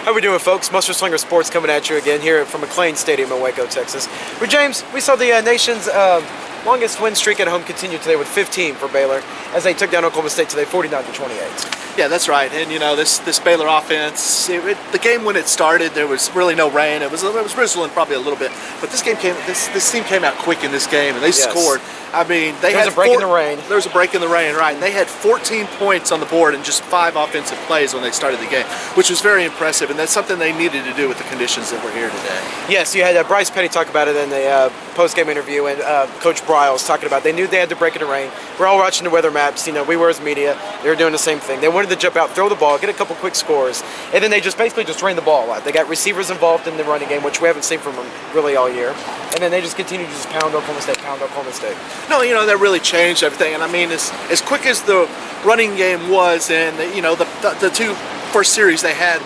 How we doing, folks? Mustard Slinger Sports coming at you again here from MCLEANSTADIum in Waco, Texas. Well, James, we saw the nation's longest win streak at home continue today with 15 for Baylor as they took down Oklahoma State today 49-28. Yeah, that's right. And you know, this Baylor offense, the game when it started, there was really no rain. It was drizzling probably a little bit, but this team came out quick in this game, and they scored. I mean, there was a break in the rain. There was a break in the rain, right? And they had 14 points on the board in just 5 offensive plays when they started the game, which was very impressive, and that's something they needed to do with the conditions that were here today. Yes, you had Bryce Petty talk about it in the post-game interview, and Coach Bryles talking about they knew they had to break in the rain. We're all watching the weather maps. You know, we were as media. They were doing the same thing. They wanted to jump out, throw the ball, get a couple quick scores, and then they just basically ran the ball out. They got receivers involved in the running game, which we haven't seen from them really all year, and then they just continued to just pound Oklahoma State. No, you know, that really changed everything. And I mean, as quick as the running game was, and you know, the two first series they had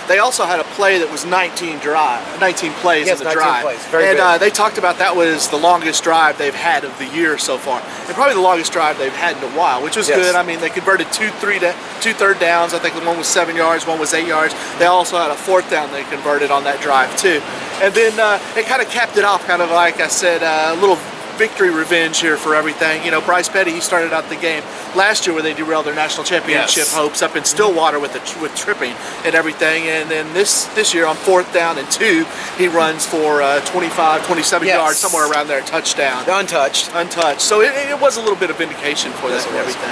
they also had a play that was 19 plays in the drive. And they talked about that was the longest drive they've had of the year so far, and probably the longest drive they've had in a while, which was good. I mean, they converted two third downs. I think the one was 7 yards, one was 8 yards. They also had a 4th down they converted on that drive too. And then it kind of capped it off, kind of like I said, a little victory revenge here for everything. You know, Bryce Petty, he started out the game last year where they derailed their national championship hopes up in Stillwater with tripping and everything, and then this year on 4th down and 2 he runs for 25, 27 yards, somewhere around there, touchdown. Untouched. So it was a little bit of vindication for them and everything.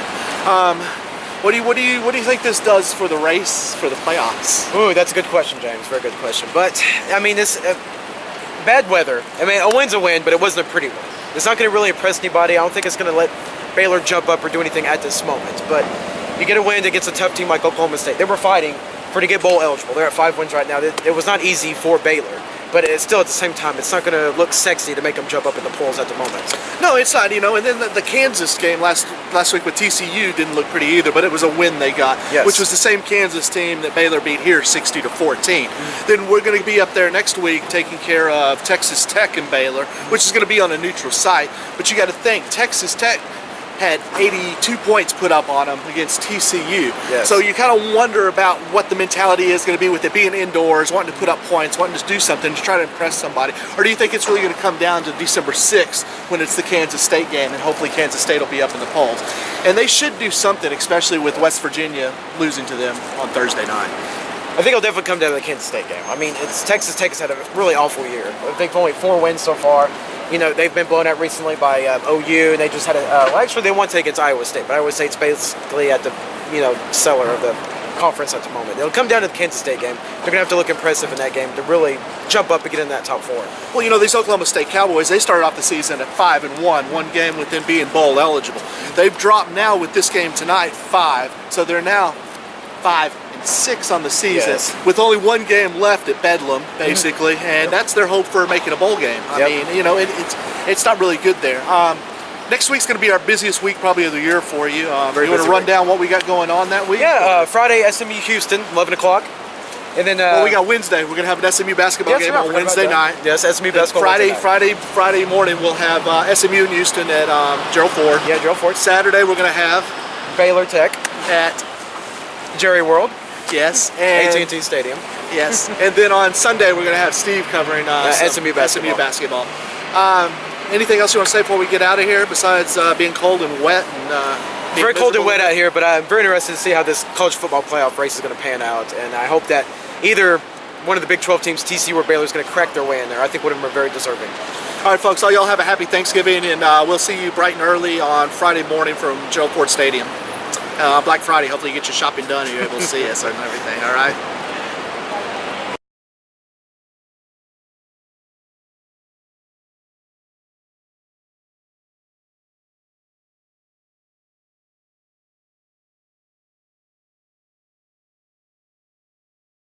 What do you think this does for the race for the playoffs? Ooh, that's a good question, James. Very good question. But I mean, this bad weather. I mean, a win's a win, but it wasn't a pretty win. It's not going to really impress anybody. I don't think it's going to let Baylor jump up or do anything at this moment. But you get a win against a tough team like Oklahoma State. They were fighting to get bowl eligible. They're at 5 wins right now. It was not easy for Baylor. But it's still, at the same time, it's not going to look sexy to make them jump up in the polls at the moment. No, it's not, you know. And then the Kansas game last week with TCU didn't look pretty either, but it was a win they got, which was the same Kansas team that Baylor beat here 60-14. Then we're going to be up there next week taking care of Texas Tech and Baylor, which is going to be on a neutral site. But you got to think, Texas Tech had 82 points put up on them against TCU. So you kind of wonder about what the mentality is going to be with it being indoors, wanting to put up points, wanting to do something to try to impress somebody. Or do you think it's really going to come down to December 6th when it's the Kansas State game, and hopefully Kansas State will be up in the polls? And they should do something, especially with West Virginia losing to them on Thursday night. I think it'll definitely come down to the Kansas State game. I mean, Texas Tech has had a really awful year. I think only 4 wins so far. You know, they've been blown out recently by OU, and they just had actually they won today against Iowa State, but Iowa State's basically at the, cellar of the conference at the moment. It'll come down to the Kansas State game. They're going to have to look impressive in that game to really jump up and get in that top 4. Well, you know, these Oklahoma State Cowboys, they started off the season at 5-1, one game with them being bowl eligible. They've dropped now with this game tonight 5, so they're now 5-6 on the season, with only 1 game left at Bedlam, basically, and that's their hope for making a bowl game. I mean, you know, it's not really good there. Next week's going to be our busiest week probably of the year for you. You want to run down what we got going on that week? Yeah, Friday, SMU Houston, 11 o'clock. And then well, we got Wednesday. We're going to have an SMU basketball game on Wednesday night. Yes, SMU basketball. Friday morning we'll have SMU and Houston at Gerald Ford. Yeah, Gerald Ford. Saturday we're going to have Baylor Tech at Jerry World. Yes, and AT&T Stadium. Yes, and then on Sunday we're going to have Steve covering SMU basketball. Anything else you want to say before we get out of here besides being cold and wet? Very cold and wet out here, but I'm very interested to see how this college football playoff race is going to pan out, and I hope that either one of the Big 12 teams, TCU or Baylor, is going to crack their way in there. I think one of them are very deserving. All right, folks, all y'all have a happy Thanksgiving, and we'll see you bright and early on Friday morning from Gerald Ford Stadium. Black Friday, hopefully you get your shopping done and you're able to see us and everything, all right?